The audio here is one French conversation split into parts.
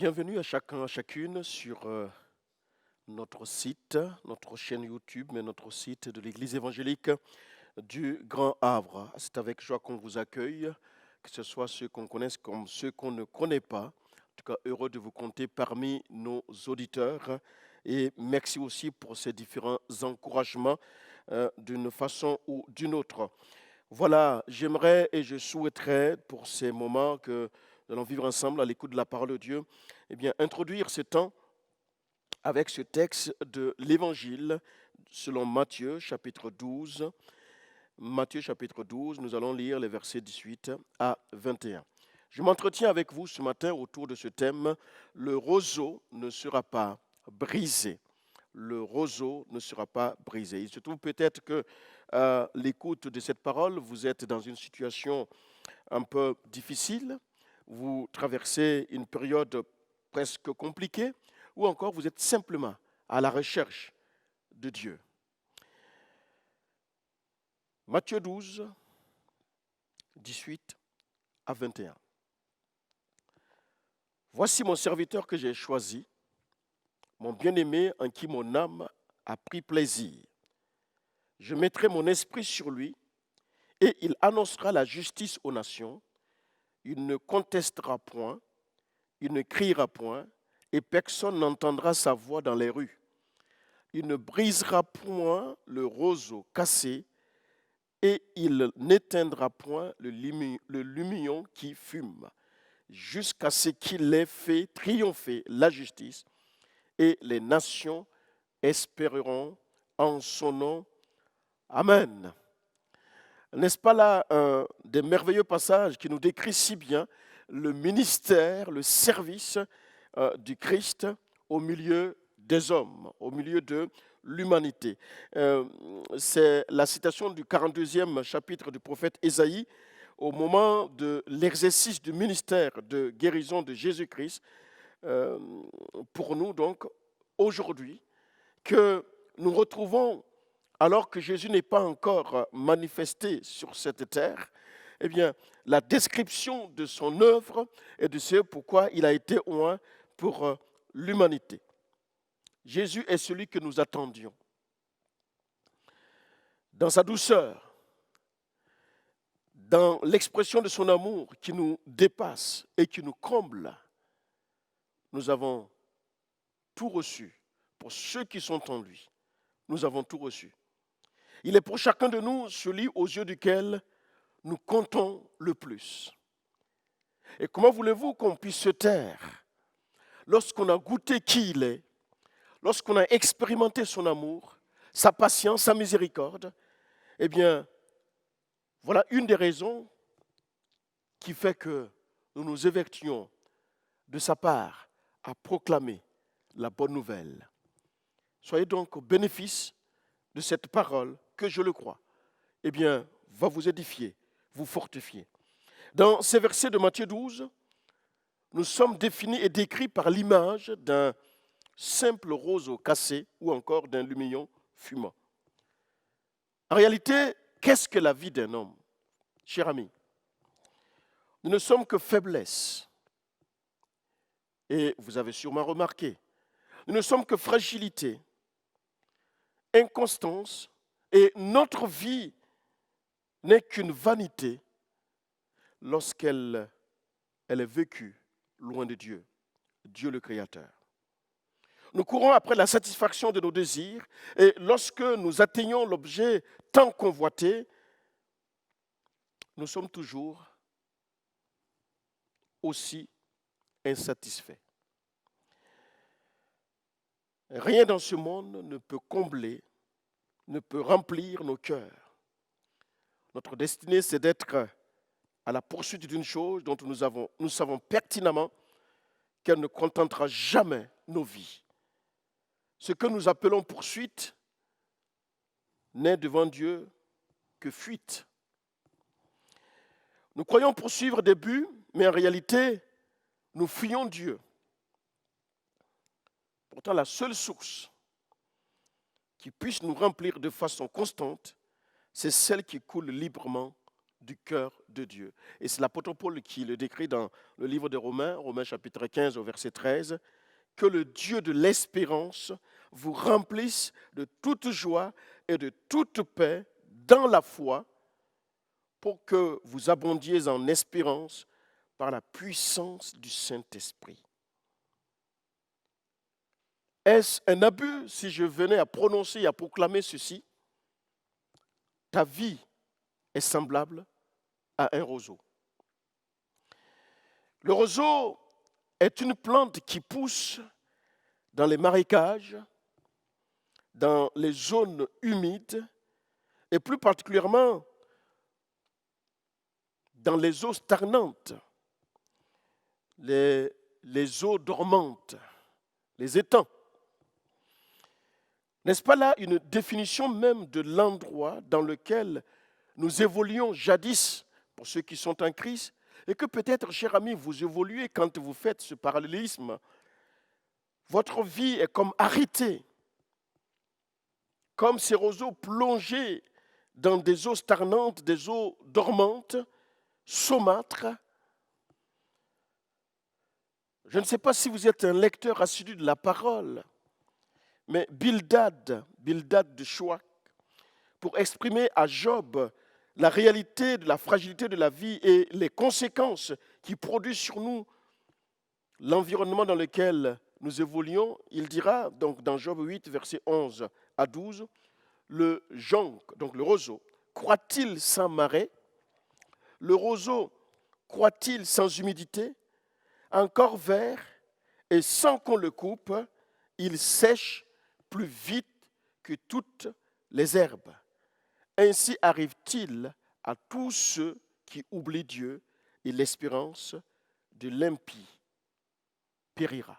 Bienvenue à chacun, à chacune sur notre site, notre chaîne YouTube, mais notre site de l'Église évangélique du Grand Havre. C'est avec joie qu'on vous accueille, que ce soit ceux qu'on connaisse comme ceux qu'on ne connaît pas. En tout cas, heureux de vous compter parmi nos auditeurs. Et merci aussi pour ces différents encouragements d'une façon ou d'une autre. Voilà, j'aimerais et je souhaiterais pour ces moments que nous allons vivre ensemble à l'écoute de la parole de Dieu, eh bien, introduire ce temps avec ce texte de l'Évangile selon Matthieu chapitre 12. Matthieu chapitre 12, nous allons lire les versets 18 à 21. Je m'entretiens avec vous ce matin autour de ce thème, le roseau ne sera pas brisé. Le roseau ne sera pas brisé. Il se trouve peut-être que à l'écoute de cette parole, vous êtes dans une situation un peu difficile, vous traversez une période presque compliquée, ou encore vous êtes simplement à la recherche de Dieu. Matthieu 12, 18 à 21. Voici mon serviteur que j'ai choisi, mon bien-aimé en qui mon âme a pris plaisir. Je mettrai mon esprit sur lui et il annoncera la justice aux nations. Il ne contestera point, il ne criera point et personne n'entendra sa voix dans les rues. Il ne brisera point le roseau cassé et il n'éteindra point le lumignon qui fume, jusqu'à ce qu'il ait fait triompher la justice, et les nations espéreront en son nom. Amen. N'est-ce pas là un des merveilleux passages qui nous décrit si bien le ministère, le service du Christ au milieu des hommes, au milieu de l'humanité. C'est la citation du 42e chapitre du prophète Ésaïe au moment de l'exercice du ministère de guérison de Jésus-Christ pour nous donc aujourd'hui que nous retrouvons alors que Jésus n'est pas encore manifesté sur cette terre, eh bien, la description de son œuvre et de ce pourquoi il a été oint pour l'humanité. Jésus est celui que nous attendions. Dans sa douceur, dans l'expression de son amour qui nous dépasse et qui nous comble, nous avons tout reçu. Pour ceux qui sont en lui, nous avons tout reçu. Il est pour chacun de nous celui aux yeux duquel nous comptons le plus. Et comment voulez-vous qu'on puisse se taire lorsqu'on a goûté qui il est, lorsqu'on a expérimenté son amour, sa patience, sa miséricorde? Eh bien, voilà une des raisons qui fait que nous nous évertuons de sa part à proclamer la bonne nouvelle. Soyez donc au bénéfice de cette parole que, je le crois, eh bien, va vous édifier, vous fortifier. Dans ces versets de Matthieu 12, nous sommes définis et décrits par l'image d'un simple roseau cassé ou encore d'un lumignon fumant. En réalité, qu'est-ce que la vie d'un homme, cher ami? Nous ne sommes que faiblesse. Et vous avez sûrement remarqué, nous ne sommes que fragilité, inconstance, et notre vie n'est qu'une vanité lorsqu'elle est vécue loin de Dieu, Dieu le Créateur. Nous courons après la satisfaction de nos désirs et lorsque nous atteignons l'objet tant convoité, nous sommes toujours aussi insatisfaits. Rien dans ce monde ne peut combler, ne peut remplir nos cœurs. Notre destinée, c'est d'être à la poursuite d'une chose dont nous savons pertinemment qu'elle ne contentera jamais nos vies. Ce que nous appelons poursuite n'est devant Dieu que fuite. Nous croyons poursuivre des buts, mais en réalité, nous fuyons Dieu. Pourtant, la seule source qui puisse nous remplir de façon constante, c'est celle qui coule librement du cœur de Dieu. Et c'est l'apôtre Paul qui le décrit dans le livre de Romains, Romains chapitre 15 au verset 13, que le Dieu de l'espérance vous remplisse de toute joie et de toute paix dans la foi pour que vous abondiez en espérance par la puissance du Saint-Esprit. Est-ce un abus si je venais à prononcer et à proclamer ceci? Ta vie est semblable à un roseau. Le roseau est une plante qui pousse dans les marécages, dans les zones humides et plus particulièrement dans les eaux stagnantes, les eaux dormantes, les étangs. N'est-ce pas là une définition même de l'endroit dans lequel nous évoluions jadis pour ceux qui sont en Christ et que peut-être, cher ami, vous évoluez quand vous faites ce parallélisme. Votre vie est comme arrêtée, comme ces roseaux plongés dans des eaux stagnantes, des eaux dormantes, saumâtres. Je ne sais pas si vous êtes un lecteur assidu de la parole, mais Bildad de Shuach, pour exprimer à Job la réalité de la fragilité de la vie et les conséquences qui produisent sur nous l'environnement dans lequel nous évoluons, il dira, donc dans Job 8, versets 11 à 12, le jonc, donc le roseau, croît-il sans marais? Le roseau croît-il sans humidité? Encore vert, et sans qu'on le coupe, il sèche plus vite que toutes les herbes. Ainsi arrive-t-il à tous ceux qui oublient Dieu, et l'espérance de l'impie périra.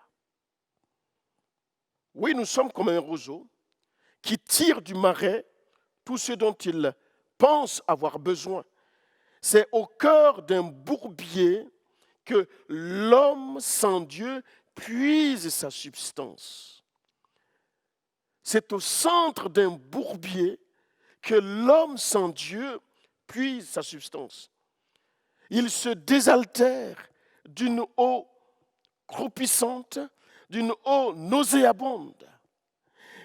Oui, nous sommes comme un roseau qui tire du marais tout ce dont il pense avoir besoin. C'est au cœur d'un bourbier que l'homme sans Dieu puise sa substance. C'est au centre d'un bourbier que l'homme sans Dieu puise sa substance. Il se désaltère d'une eau croupissante, d'une eau nauséabonde.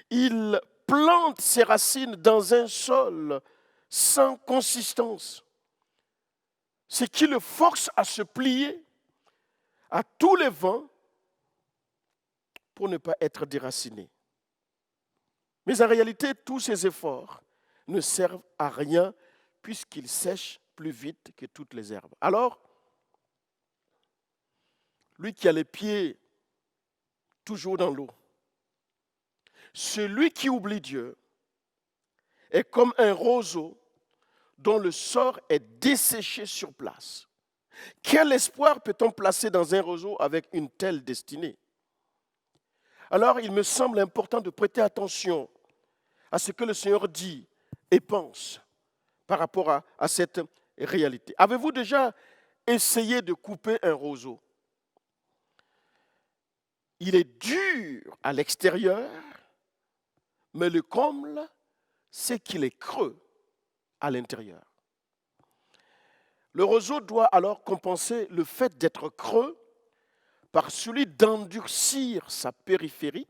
Il plante ses racines dans un sol sans consistance, ce qui le force à se plier à tous les vents pour ne pas être déraciné. Mais en réalité, tous ces efforts ne servent à rien puisqu'ils sèchent plus vite que toutes les herbes. Alors, lui qui a les pieds toujours dans l'eau, celui qui oublie Dieu est comme un roseau dont le sort est desséché sur place. Quel espoir peut-on placer dans un roseau avec une telle destinée? Alors, il me semble important de prêter attention à ce que le Seigneur dit et pense par rapport à cette réalité. Avez-vous déjà essayé de couper un roseau? Il est dur à l'extérieur, mais le comble, c'est qu'il est creux à l'intérieur. Le roseau doit alors compenser le fait d'être creux par celui d'endurcir sa périphérie,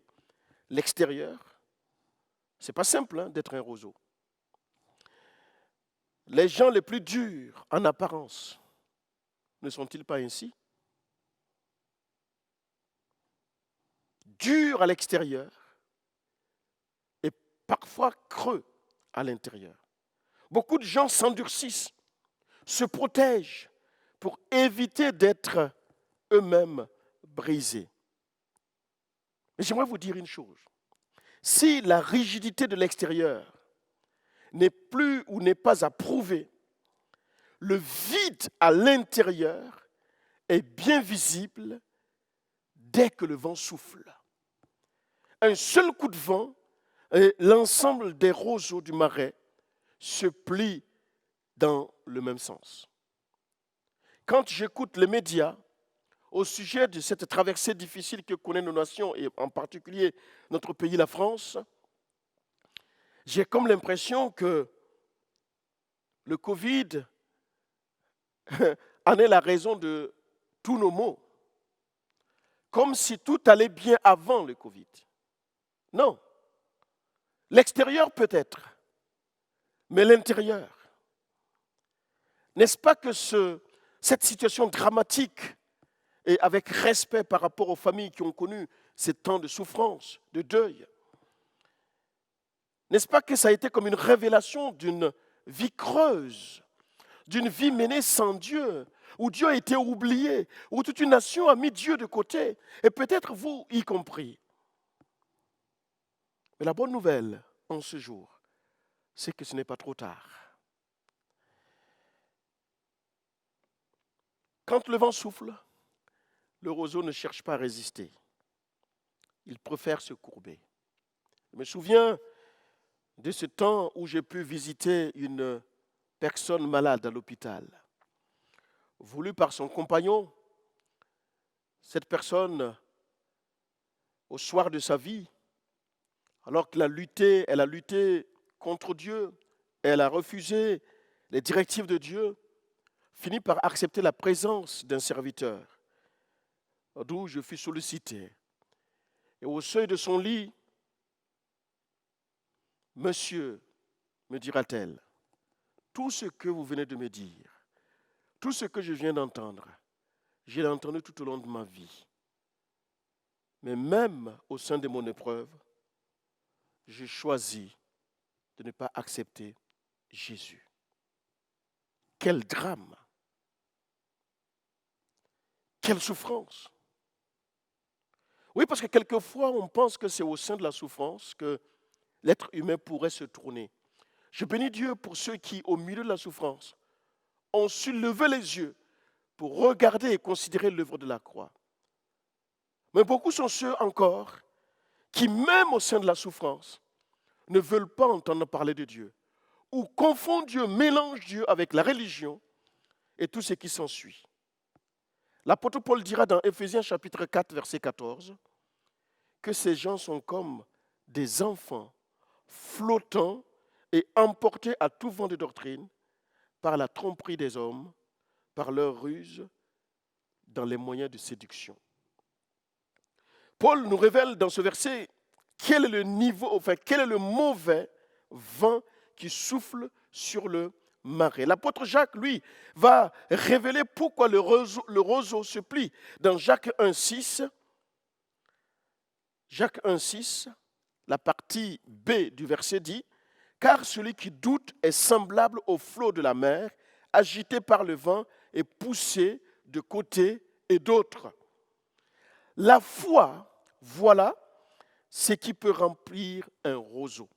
l'extérieur. Ce n'est pas simple d'être un roseau. Les gens les plus durs en apparence, ne sont-ils pas ainsi? Durs à l'extérieur et parfois creux à l'intérieur. Beaucoup de gens s'endurcissent, se protègent pour éviter d'être eux-mêmes brisés. Mais j'aimerais vous dire une chose. Si la rigidité de l'extérieur n'est plus ou n'est pas à prouver, le vide à l'intérieur est bien visible dès que le vent souffle. Un seul coup de vent et l'ensemble des roseaux du marais se plient dans le même sens. Quand j'écoute les médias au sujet de cette traversée difficile que connaissent nos nations et en particulier notre pays, la France, j'ai comme l'impression que le Covid en est la raison de tous nos maux. Comme si tout allait bien avant le Covid. Non. L'extérieur peut-être, mais l'intérieur. N'est-ce pas que cette situation dramatique, et avec respect par rapport aux familles qui ont connu ces temps de souffrance, de deuil, n'est-ce pas que ça a été comme une révélation d'une vie creuse, d'une vie menée sans Dieu, où Dieu a été oublié, où toute une nation a mis Dieu de côté, et peut-être vous y compris. Mais la bonne nouvelle en ce jour, c'est que ce n'est pas trop tard. Quand le vent souffle, le roseau ne cherche pas à résister. Il préfère se courber. Je me souviens de ce temps où j'ai pu visiter une personne malade à l'hôpital. Voulu par son compagnon, cette personne, au soir de sa vie, alors qu'elle a lutté contre Dieu, elle a refusé les directives de Dieu, finit par accepter la présence d'un serviteur, d'où je fus sollicité. Et au seuil de son lit, Monsieur, me dira-t-elle, tout ce que vous venez de me dire, tout ce que je viens d'entendre, j'ai entendu tout au long de ma vie. Mais même au sein de mon épreuve, j'ai choisi de ne pas accepter Jésus. Quel drame! Quelle souffrance! Oui, parce que quelquefois, on pense que c'est au sein de la souffrance que l'être humain pourrait se tourner. Je bénis Dieu pour ceux qui, au milieu de la souffrance, ont su lever les yeux pour regarder et considérer l'œuvre de la croix. Mais beaucoup sont ceux encore qui, même au sein de la souffrance, ne veulent pas entendre parler de Dieu, ou confondent Dieu, mélangent Dieu avec la religion et tout ce qui s'ensuit. L'apôtre Paul dira dans Éphésiens chapitre 4, verset 14, que ces gens sont comme des enfants flottants et emportés à tout vent de doctrine par la tromperie des hommes, par leur ruse dans les moyens de séduction. Paul nous révèle dans ce verset quel est le niveau, enfin, quel est le mauvais vent qui souffle sur le marais. L'apôtre Jacques, lui, va révéler pourquoi le roseau se plie. Dans Jacques 1,6, la partie B du verset dit « Car celui qui doute est semblable au flot de la mer, agité par le vent et poussé de côté et d'autre. » La foi, voilà ce qui peut remplir un roseau.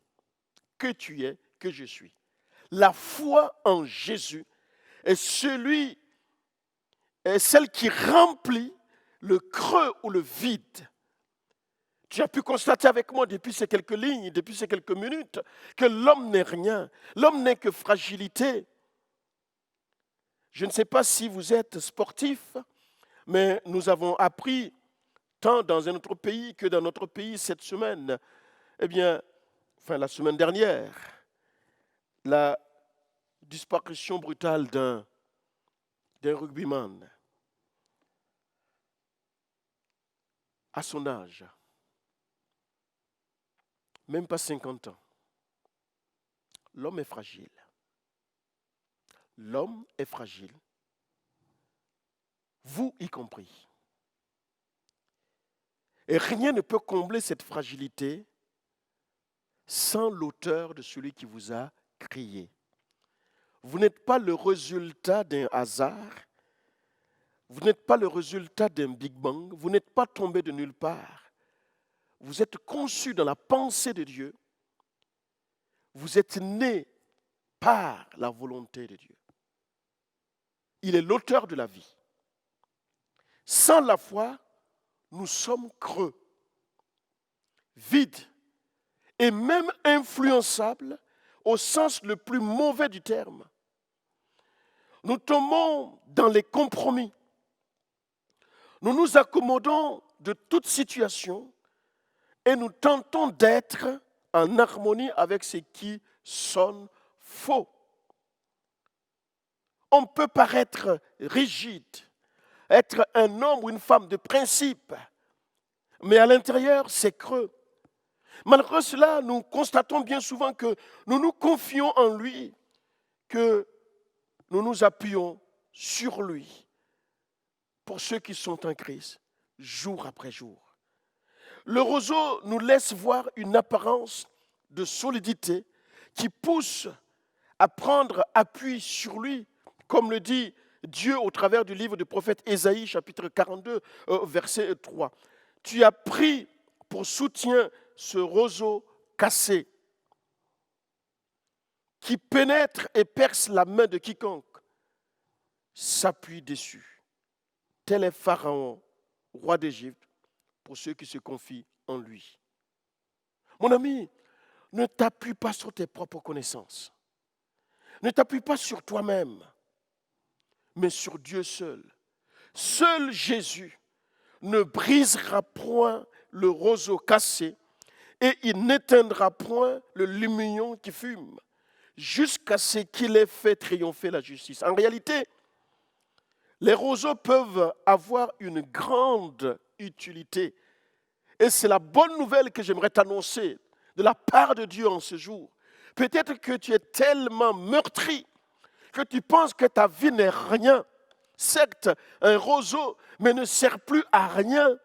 Que tu es, que je suis. La foi en Jésus est celle qui remplit le creux ou le vide. Tu as pu constater avec moi depuis ces quelques lignes, depuis ces quelques minutes, que l'homme n'est rien. L'homme n'est que fragilité. Je ne sais pas si vous êtes sportif, mais nous avons appris, tant dans un autre pays que dans notre pays cette semaine, la semaine dernière, la disparition brutale d'un rugbyman à son âge, même pas 50 ans. L'homme est fragile. L'homme est fragile, vous y compris. Et rien ne peut combler cette fragilité sans l'auteur de celui qui vous a créé. Vous n'êtes pas le résultat d'un hasard, vous n'êtes pas le résultat d'un Big Bang, vous n'êtes pas tombé de nulle part. Vous êtes conçu dans la pensée de Dieu, vous êtes né par la volonté de Dieu. Il est l'auteur de la vie. Sans la foi, nous sommes creux, vides et même influençables au sens le plus mauvais du terme. Nous tombons dans les compromis. Nous nous accommodons de toute situation et nous tentons d'être en harmonie avec ce qui sonne faux. On peut paraître rigide, être un homme ou une femme de principe, mais à l'intérieur, c'est creux. Malgré cela, nous constatons bien souvent que nous nous confions en lui, que nous nous appuyons sur lui pour ceux qui sont en Christ, jour après jour. Le roseau nous laisse voir une apparence de solidité qui pousse à prendre appui sur lui, comme le dit Dieu au travers du livre du prophète Ésaïe, chapitre 42, verset 3. Tu as pris pour soutien ce roseau cassé qui pénètre et perce la main de quiconque s'appuie dessus. Tel est Pharaon, roi d'Égypte, pour ceux qui se confient en lui. Mon ami, ne t'appuie pas sur tes propres connaissances. Ne t'appuie pas sur toi-même, mais sur Dieu seul. Seul Jésus ne brisera point le roseau cassé et il n'éteindra point le lumignon qui fume, jusqu'à ce qu'il ait fait triompher la justice. En réalité, les roseaux peuvent avoir une grande utilité. Et c'est la bonne nouvelle que j'aimerais t'annoncer de la part de Dieu en ce jour. Peut-être que tu es tellement meurtri que tu penses que ta vie n'est rien. Certes, un roseau, mais ne sert plus à rien.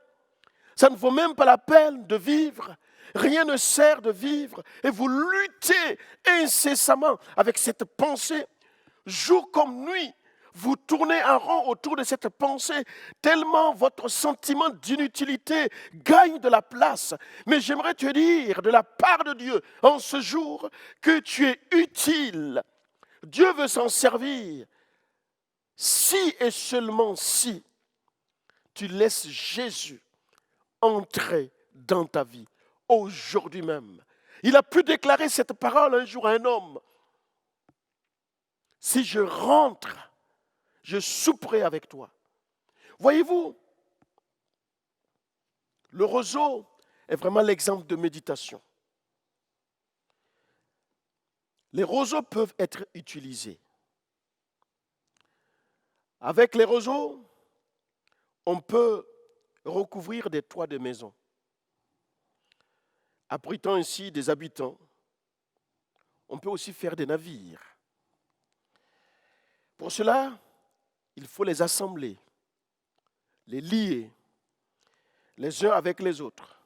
Ça ne vaut même pas la peine de vivre. Rien ne sert de vivre. Et vous luttez incessamment avec cette pensée, jour comme nuit. Vous tournez en rond autour de cette pensée, tellement votre sentiment d'inutilité gagne de la place. Mais j'aimerais te dire, de la part de Dieu, en ce jour, que tu es utile. Dieu veut s'en servir. Si et seulement si tu laisses Jésus entrer dans ta vie, aujourd'hui même. Il a pu déclarer cette parole un jour à un homme. Si je rentre, je souperai avec toi. Voyez-vous, le roseau est vraiment l'exemple de méditation. Les roseaux peuvent être utilisés. Avec les roseaux, on peut recouvrir des toits de maisons, abritant ainsi des habitants. On peut aussi faire des navires. Pour cela, il faut les assembler, les lier les uns avec les autres,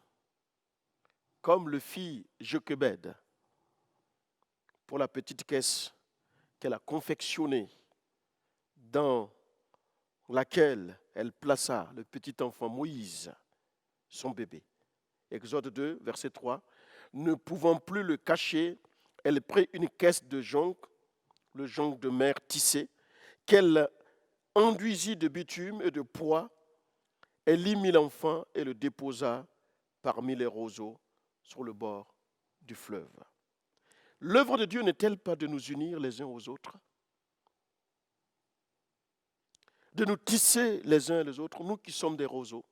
comme le fit Jochebed pour la petite caisse qu'elle a confectionnée, dans laquelle elle plaça le petit enfant Moïse, son bébé. Exode 2, verset 3. Ne pouvant plus le cacher, elle prit une caisse de jonc, le jonc de mer tissé, qu'elle enduisit de bitume et de pois. Elle y mit l'enfant et le déposa parmi les roseaux sur le bord du fleuve. L'œuvre de Dieu n'est-elle pas de nous unir les uns aux autres? De nous tisser les uns les autres, nous qui sommes des roseaux,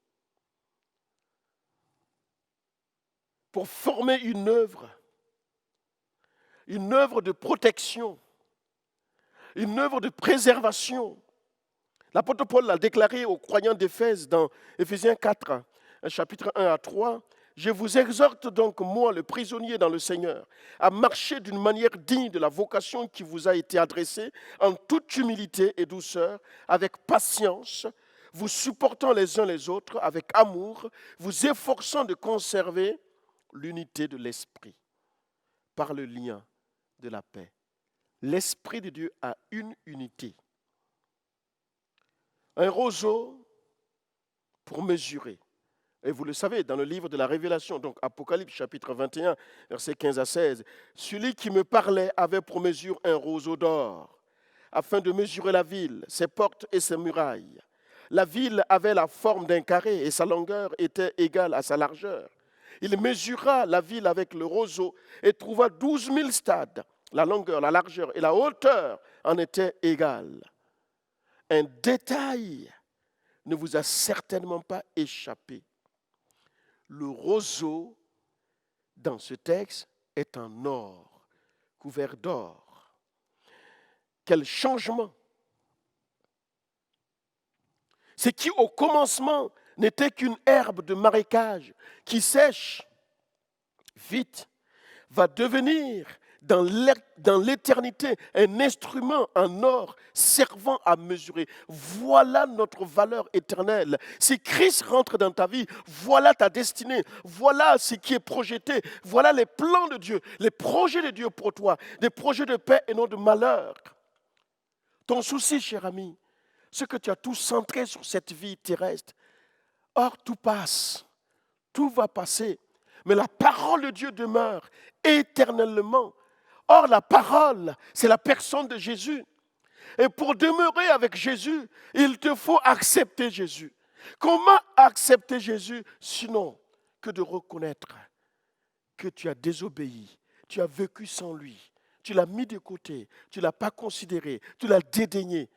pour former une œuvre de protection, une œuvre de préservation. L'apôtre Paul l'a déclaré aux croyants d'Éphèse dans Éphésiens 4, chapitre 1 à 3. Je vous exhorte donc, moi, le prisonnier dans le Seigneur, à marcher d'une manière digne de la vocation qui vous a été adressée, en toute humilité et douceur, avec patience, vous supportant les uns les autres avec amour, vous efforçant de conserver l'unité de l'esprit par le lien de la paix. L'Esprit de Dieu a une unité. Un roseau pour mesurer. Et vous le savez, dans le livre de la Révélation, donc Apocalypse chapitre 21, versets 15 à 16, celui qui me parlait avait pour mesure un roseau d'or, afin de mesurer la ville, ses portes et ses murailles. La ville avait la forme d'un carré et sa longueur était égale à sa largeur. Il mesura la ville avec le roseau et trouva 12 000 stades. La longueur, la largeur et la hauteur en étaient égales. Un détail ne vous a certainement pas échappé. Le roseau, dans ce texte, est en or, couvert d'or. Quel changement! Ce qui au commencement n'était qu'une herbe de marécage qui sèche vite, va devenir dans l'éternité un instrument en or servant à mesurer. Voilà notre valeur éternelle. Si Christ rentre dans ta vie, voilà ta destinée, voilà ce qui est projeté, voilà les plans de Dieu, les projets de Dieu pour toi, des projets de paix et non de malheur. Ton souci, cher ami, c'est que tu as tout centré sur cette vie terrestre. Or, tout passe, tout va passer, mais la parole de Dieu demeure éternellement. Or, la parole, c'est la personne de Jésus. Et pour demeurer avec Jésus, il te faut accepter Jésus. Comment accepter Jésus sinon que de reconnaître que tu as désobéi, tu as vécu sans lui, tu l'as mis de côté, tu ne l'as pas considéré, tu l'as dédaigné.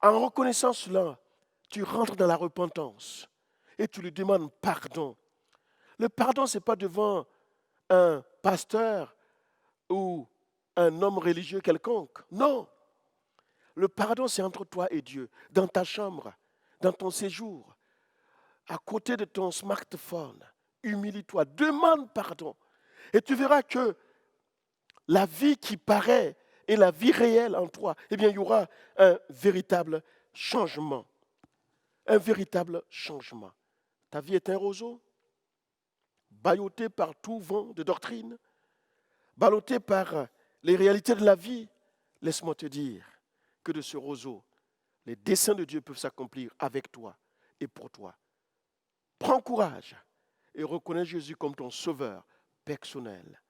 En reconnaissant cela, tu rentres dans la repentance et tu lui demandes pardon. Le pardon, ce n'est pas devant un pasteur ou un homme religieux quelconque. Non. Le pardon, c'est entre toi et Dieu, dans ta chambre, dans ton séjour, à côté de ton smartphone. Humilie-toi, demande pardon. Et tu verras que la vie qui paraît et la vie réelle en toi, eh bien, il y aura un véritable changement. Un véritable changement. Ta vie est un roseau, ballotté par tout vent de doctrine, ballotté par les réalités de la vie. Laisse-moi te dire que de ce roseau, les desseins de Dieu peuvent s'accomplir avec toi et pour toi. Prends courage et reconnais Jésus comme ton sauveur personnel.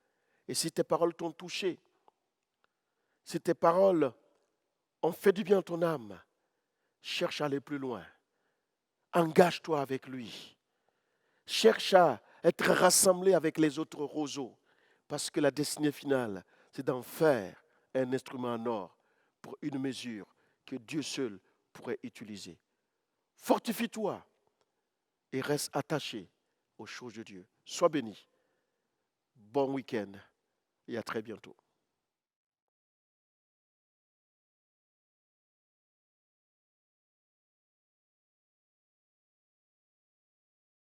Et si tes paroles t'ont touché, si tes paroles ont fait du bien à ton âme, cherche à aller plus loin. Engage-toi avec lui. Cherche à être rassemblé avec les autres roseaux. Parce que la destinée finale, c'est d'en faire un instrument en or pour une mesure que Dieu seul pourrait utiliser. Fortifie-toi et reste attaché aux choses de Dieu. Sois béni. Bon week-end et à très bientôt.